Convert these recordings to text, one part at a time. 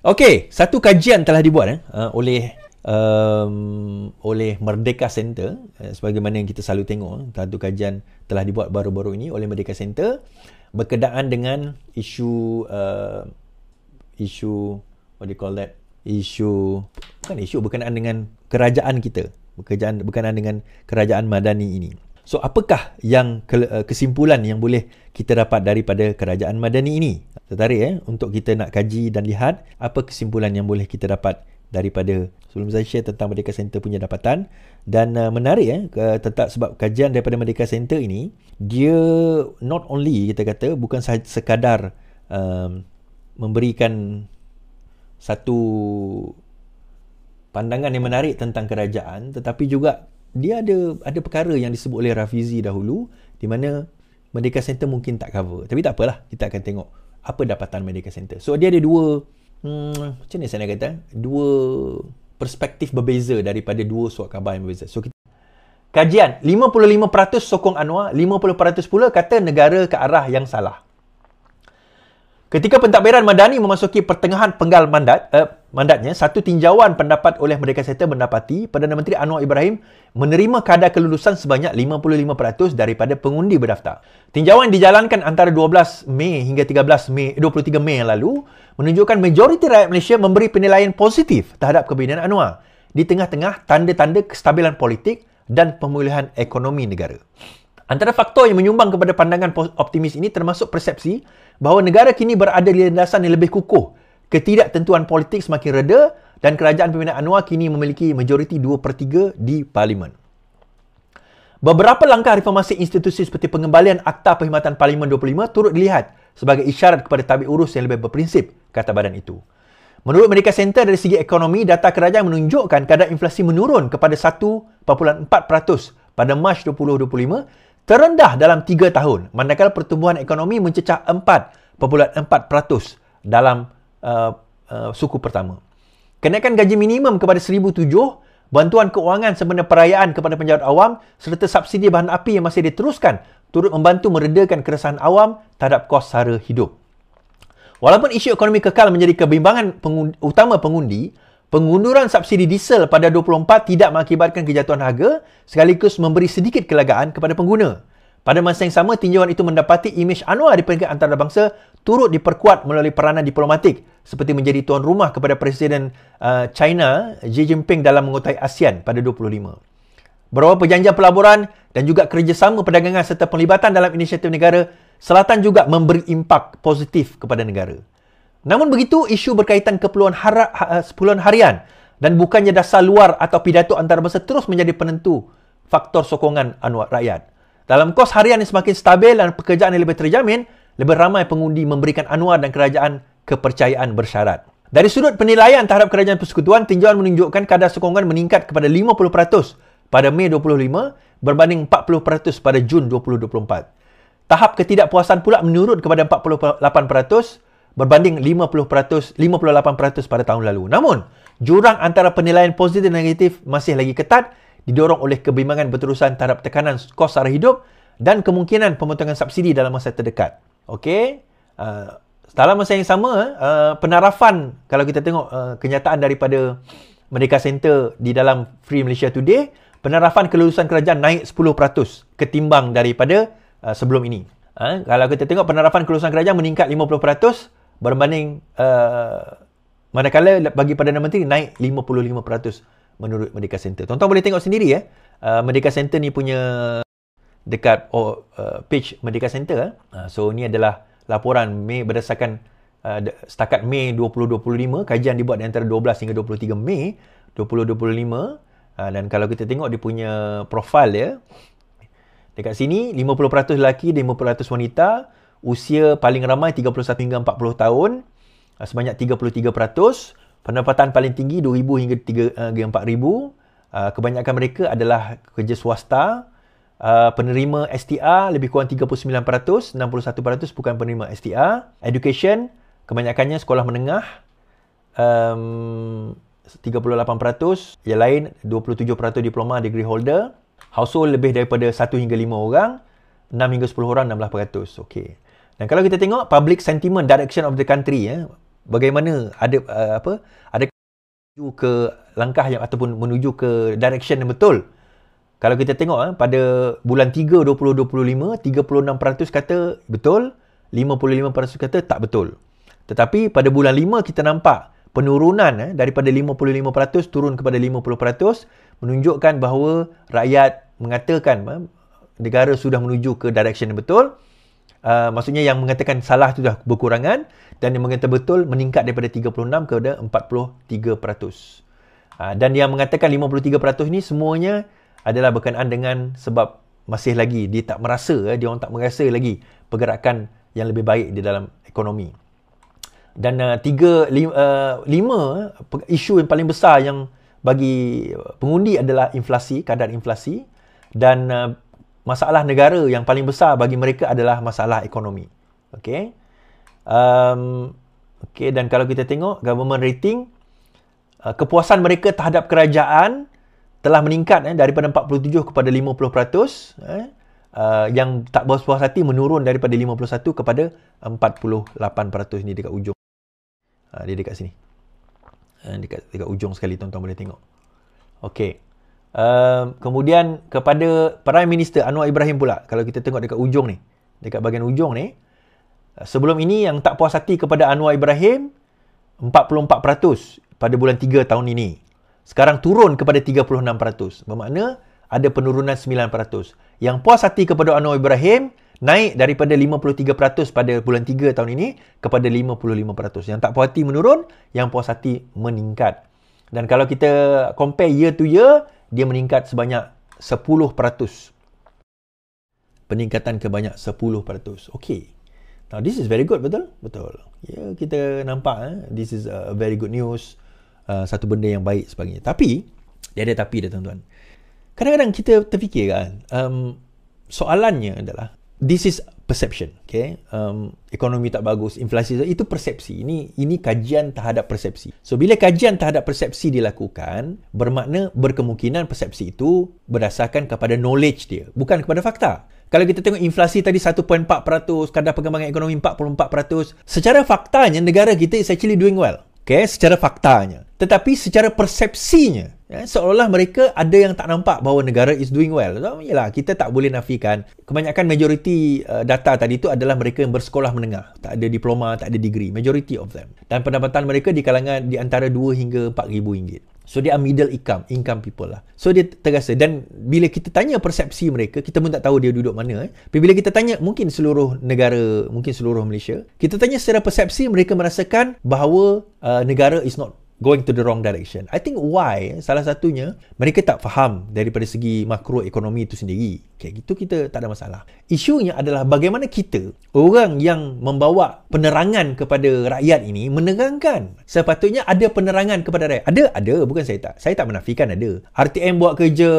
Okey, satu kajian telah dibuat oleh Merdeka Center, sebagaimana yang kita selalu tengok. Satu kajian telah dibuat baru-baru ini oleh Merdeka Center berkenaan dengan isu what do you call that? Isu berkenaan dengan kerajaan kita, berkenaan dengan kerajaan Madani ini. So, apakah yang kesimpulan yang boleh kita dapat daripada kerajaan Madani ini? Tertarik untuk kita nak kaji dan lihat apa kesimpulan yang boleh kita dapat daripada, sebelum saya share tentang Merdeka Center punya dapatan. Dan menarik tentang sebab kajian daripada Merdeka Center ini, dia not only kita kata bukan sekadar memberikan satu pandangan yang menarik tentang kerajaan, tetapi juga dia ada perkara yang disebut oleh Rafizi dahulu di mana Merdeka Center mungkin tak cover. Tapi tak apalah, kita akan tengok apa dapatan Merdeka Center. So dia ada dua macam mana saya nak kata, dua perspektif berbeza daripada dua surat khabar yang berbeza. So kajian 55% sokong Anwar, 50% pula kata negara ke arah yang salah. Ketika pentadbiran Madani memasuki pertengahan penggal mandatnya, satu tinjauan pendapat oleh Merdeka Center mendapati Perdana Menteri Anwar Ibrahim menerima kadar kelulusan sebanyak 55% daripada pengundi berdaftar. Tinjauan dijalankan antara 12 Mei hingga 23 Mei yang lalu menunjukkan majoriti rakyat Malaysia memberi penilaian positif terhadap kepimpinan Anwar di tengah-tengah tanda-tanda kestabilan politik dan pemulihan ekonomi negara. Antara faktor yang menyumbang kepada pandangan optimis ini termasuk persepsi bahawa negara kini berada di landasan yang lebih kukuh, ketidaktentuan politik semakin reda dan kerajaan pimpinan Anwar kini memiliki majoriti 2/3 di Parlimen. Beberapa langkah reformasi institusi seperti pengembalian Akta Perkhidmatan Parlimen 25 turut dilihat sebagai isyarat kepada tabik urus yang lebih berprinsip, kata badan itu. Menurut Merdeka Center, dari segi ekonomi, data kerajaan menunjukkan kadar inflasi menurun kepada 1.4% pada Mac 2025, terendah dalam 3 tahun, manakala pertumbuhan ekonomi mencecah 4.4% dalam suku pertama. Kenaikan gaji minimum kepada 1,007, bantuan keuangan sempena perayaan kepada penjawat awam serta subsidi bahan api yang masih diteruskan turut membantu meredakan keresahan awam terhadap kos sara hidup. Walaupun isu ekonomi kekal menjadi kebimbangan utama pengundi, pengunduran subsidi diesel pada 24 tidak mengakibatkan kejatuhan harga sekaligus memberi sedikit kelegaan kepada pengguna. Pada masa yang sama, tinjauan itu mendapati imej Anwar di peringkat antarabangsa turut diperkuat melalui peranan diplomatik seperti menjadi tuan rumah kepada Presiden China Xi Jinping dalam mengutai ASEAN pada 25. Beberapa perjanjian pelaburan dan juga kerjasama perdagangan serta penglibatan dalam inisiatif negara selatan juga memberi impak positif kepada negara. Namun begitu, isu berkaitan keperluan harian dan bukannya dasar luar atau pidato antarabangsa terus menjadi penentu faktor sokongan Anwar rakyat. Dalam kos harian yang semakin stabil dan pekerjaan yang lebih terjamin, lebih ramai pengundi memberikan Anwar dan kerajaan kepercayaan bersyarat. Dari sudut penilaian terhadap kerajaan persekutuan, tinjauan menunjukkan kadar sokongan meningkat kepada 50% pada Mei 25 berbanding 40% pada Jun 2024. Tahap ketidakpuasan pula menurun kepada 48% berbanding 58% pada tahun lalu. Namun, jurang antara penilaian positif dan negatif masih lagi ketat, didorong oleh kebimbangan berterusan terhadap tekanan kos sara hidup dan kemungkinan pemotongan subsidi dalam masa terdekat. Okey. Dalam masa yang sama, penarafan, kalau kita tengok kenyataan daripada Merdeka Center di dalam Free Malaysia Today, penarafan kelulusan kerajaan naik 10% ketimbang daripada sebelum ini. Kalau kita tengok penarafan kelulusan kerajaan meningkat 50%, berbanding manakala bagi Perdana Menteri naik 55% menurut Merdeka Center. Tuan-tuan boleh tengok sendiri Merdeka Center ni punya dekat page Merdeka Center. So ni adalah laporan Mei berdasarkan setakat Mei 2025, kajian dibuat di antara 12 hingga 23 Mei 2025. Dan kalau kita tengok dia punya profil dia, dekat sini 50% lelaki dan 50% wanita. Usia paling ramai 31 hingga 40 tahun, sebanyak 33%. Pendapatan paling tinggi 2,000 hingga 4,000. Kebanyakan mereka adalah kerja swasta. Penerima STR lebih kurang 39%, 61% bukan penerima STR. Education, kebanyakannya sekolah menengah, 38%. Yang lain 27% diploma, degree holder. Household lebih daripada 1 hingga 5 orang. 6 hingga 10 orang, 16%. Okey. Dan kalau kita tengok public sentiment direction of the country, bagaimana ada menuju ke langkah yang ataupun menuju ke direction yang betul. Kalau kita tengok pada bulan 3 2025, 36% kata betul, 55% kata tak betul. Tetapi pada bulan 5 kita nampak penurunan daripada 55% turun kepada 50%, menunjukkan bahawa rakyat mengatakan negara sudah menuju ke direction yang betul. Maksudnya yang mengatakan salah itu dah berkurangan, dan yang mengatakan betul meningkat daripada 36 kepada 43%. Dan yang mengatakan 53% ni semuanya adalah berkenaan dengan sebab masih lagi dia tak merasa, dia orang tak merasa lagi pergerakan yang lebih baik di dalam ekonomi. Dan 5 isu yang paling besar yang bagi pengundi adalah inflasi, kadar inflasi, dan masalah negara yang paling besar bagi mereka adalah masalah ekonomi. Okey. Okey, dan kalau kita tengok government rating, kepuasan mereka terhadap kerajaan telah meningkat daripada 47 kepada 50%. Yang tak berpuas hati menurun daripada 51 kepada 48%. Ni dekat ujung. Dia dekat sini. Dekat ujung sekali, tuan-tuan boleh tengok. Okey. Kemudian kepada Prime Minister Anwar Ibrahim pula, kalau kita tengok dekat ujung ni, dekat bahagian ujung ni, sebelum ini yang tak puas hati kepada Anwar Ibrahim 44% pada bulan 3 tahun ini. Sekarang turun kepada 36%. Bermakna ada penurunan 9%. Yang puas hati kepada Anwar Ibrahim naik daripada 53% pada bulan 3 tahun ini kepada 55%. Yang tak puas hati menurun, yang puas hati meningkat. Dan kalau kita compare year to year, dia meningkat sebanyak 10%. Peningkatan kebanyak 10%. Okey. Now this is very good, betul? Betul. Ya, kita nampak this is a very good news. Satu benda yang baik sebagainya. Tapi, dia ada tapi dia, tuan-tuan. Kadang-kadang kita terfikir kan, soalannya adalah, this is perception. Okay? Ekonomi tak bagus, inflasi, itu persepsi. Ini kajian terhadap persepsi. So, bila kajian terhadap persepsi dilakukan, bermakna berkemungkinan persepsi itu berdasarkan kepada knowledge dia, bukan kepada fakta. Kalau kita tengok inflasi tadi 1.4%, kadar perkembangan ekonomi 44%, secara faktanya negara kita is actually doing well. Okay, secara faktanya. Tetapi secara persepsinya, seolah-olah mereka ada yang tak nampak bahawa negara is doing well. So, yalah, kita tak boleh nafikan. Kebanyakan majoriti data tadi itu adalah mereka yang bersekolah menengah. Tak ada diploma, tak ada degree. Majority of them. Dan pendapatan mereka di kalangan di antara 2 hingga 4 ribu ringgit. So, dia middle income people lah. So, dia terasa. Dan bila kita tanya persepsi mereka, kita pun tak tahu dia duduk mana. Tapi bila kita tanya, mungkin seluruh negara, mungkin seluruh Malaysia, kita tanya secara persepsi, mereka merasakan bahawa negara is not going to the wrong direction. I think why? Salah satunya, mereka tak faham daripada segi makroekonomi itu sendiri. Okay, gitu kita tak ada masalah. Isunya adalah bagaimana kita, orang yang membawa penerangan kepada rakyat ini, menerangkan. Sepatutnya ada penerangan kepada rakyat. Ada, bukan saya tak menafikan ada. RTM buat kerja,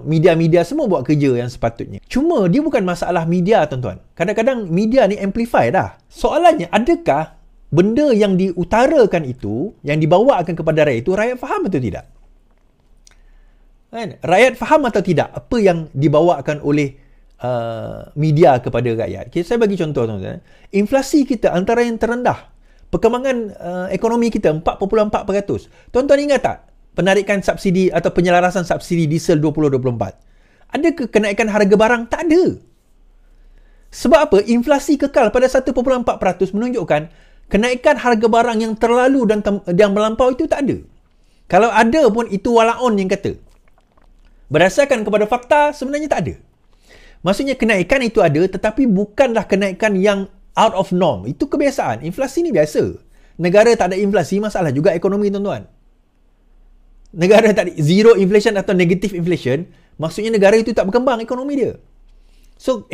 media-media semua buat kerja yang sepatutnya. Cuma dia bukan masalah media, tuan-tuan. Kadang-kadang media ni amplify dah. Soalannya, adakah benda yang diutarakan itu, yang dibawakan kepada rakyat itu, rakyat faham atau tidak? Kan? Rakyat faham atau tidak apa yang dibawakan oleh media kepada rakyat? Okay, saya bagi contoh, tuan-tuan. Inflasi kita antara yang terendah. Perkembangan ekonomi kita 4.4%. Tuan-tuan ingat tak penarikan subsidi atau penyelarasan subsidi diesel 2024? Ada ke kenaikan harga barang? Tak ada. Sebab apa? Inflasi kekal pada 1.4% menunjukkan kenaikan harga barang yang terlalu dan yang melampau itu tak ada. Kalau ada pun itu walaon yang kata. Berdasarkan kepada fakta, sebenarnya tak ada. Maksudnya kenaikan itu ada, tetapi bukanlah kenaikan yang out of norm. Itu kebiasaan. Inflasi ni biasa. Negara tak ada inflasi, masalah juga ekonomi, tuan-tuan. Negara tak ada zero inflation atau negative inflation, maksudnya negara itu tak berkembang ekonomi dia. So,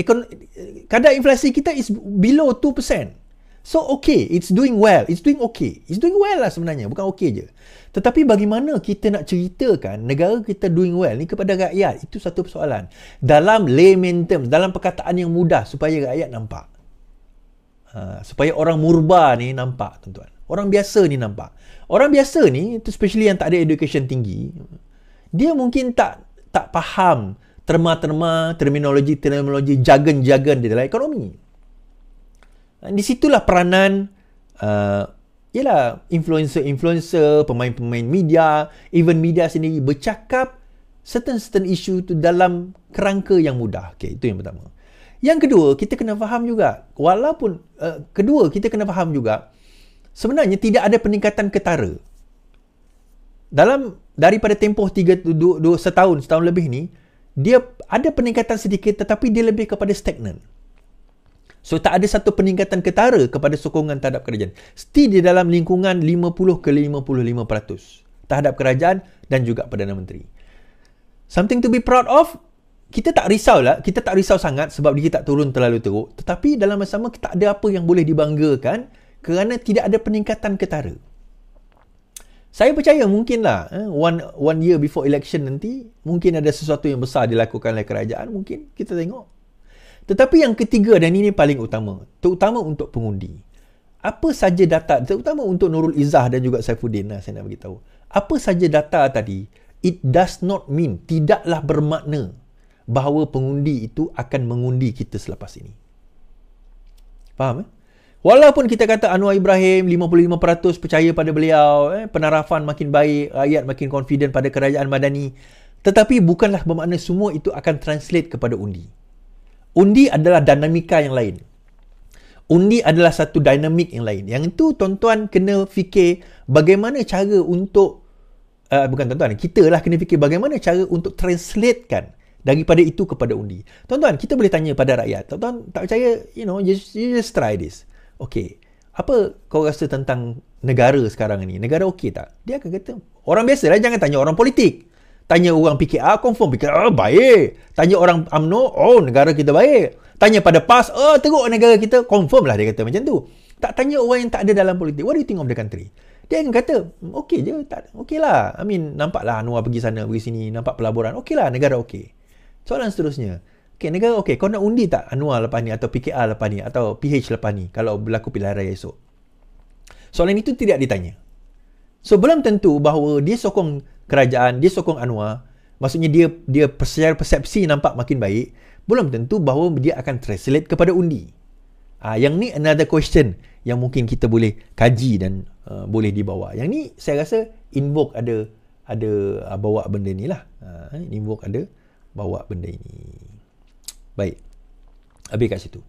kadar inflasi kita is below 2%. So, okay, it's doing well. It's doing okay. It's doing well lah sebenarnya. Bukan okay je. Tetapi bagaimana kita nak ceritakan negara kita doing well ni kepada rakyat? Itu satu persoalan. Dalam layman terms, dalam perkataan yang mudah supaya rakyat nampak. Supaya orang murba ni nampak, tuan-tuan. Orang biasa ni nampak. Orang biasa ni, especially yang tak ada education tinggi, dia mungkin tak faham terma-terma, terminologi, jargon-jargon di dalam ekonomi. Di situlah peranan ialah influencer, pemain-pemain media, even media sendiri bercakap certain issue tu dalam kerangka yang mudah. Okay, itu yang pertama. Yang kedua, kita kena faham juga, sebenarnya tidak ada peningkatan ketara. Daripada tempoh setahun lebih ni, dia ada peningkatan sedikit tetapi dia lebih kepada stagnan. So tak ada satu peningkatan ketara kepada sokongan terhadap kerajaan. Still di dalam lingkungan 50 ke 55% terhadap kerajaan dan juga Perdana Menteri. Something to be proud of. Kita tak risau sangat sebab dia tak turun terlalu teruk. Tetapi dalam masa sama tak ada apa yang boleh dibanggakan kerana tidak ada peningkatan ketara. Saya percaya mungkinlah one year before election nanti mungkin ada sesuatu yang besar dilakukan oleh kerajaan, mungkin kita tengok. Tetapi yang ketiga, dan ini paling utama, terutama untuk pengundi. Apa saja data, terutama untuk Nurul Izzah dan juga Saifuddin, saya nak beritahu. Apa saja data tadi, it does not mean, tidaklah bermakna bahawa pengundi itu akan mengundi kita selepas ini. Faham? Walaupun kita kata Anwar Ibrahim 55% percaya pada beliau, penarafan makin baik, rakyat makin confident pada kerajaan madani, tetapi bukanlah bermakna semua itu akan translate kepada undi. Undi adalah dinamika yang lain. Undi adalah satu dinamik yang lain. Yang itu tuan-tuan kena fikir bagaimana cara untuk kita lah kena fikir bagaimana cara untuk translatekan daripada itu kepada undi. Tuan-tuan, kita boleh tanya pada rakyat. Tuan-tuan tak percaya, you just try this. Okey, apa kau rasa tentang negara sekarang ni? Negara okey tak? Dia akan kata, orang biasa lah, jangan tanya orang politik. Tanya orang PKR, confirm PKR baik. Tanya orang UMNO, negara kita baik. Tanya pada PAS, teruk negara kita, confirm lah dia kata macam tu. Tak tanya orang yang tak ada dalam politik, what do you think of the country? Dia akan kata, okey je, okey lah. I mean, nampaklah Anwar pergi sana, pergi sini, nampak pelaburan, okey lah, negara okey. Soalan seterusnya, negara okey, kau nak undi tak Anwar lepas ni, atau PKR lepas ni, atau PH lepas ni, kalau berlaku pilihan raya esok? Soalan itu tidak ditanya. So, belum tentu bahawa dia sokong kerajaan, dia sokong Anwar, maksudnya dia secara persepsi nampak makin baik, belum tentu bahawa dia akan translate kepada undi. Yang ni another question yang mungkin kita boleh kaji dan boleh dibawa. Yang ni saya rasa Invoke ada bawa benda ni lah. Invoke ada bawa benda ini. Baik. Habis kat situ.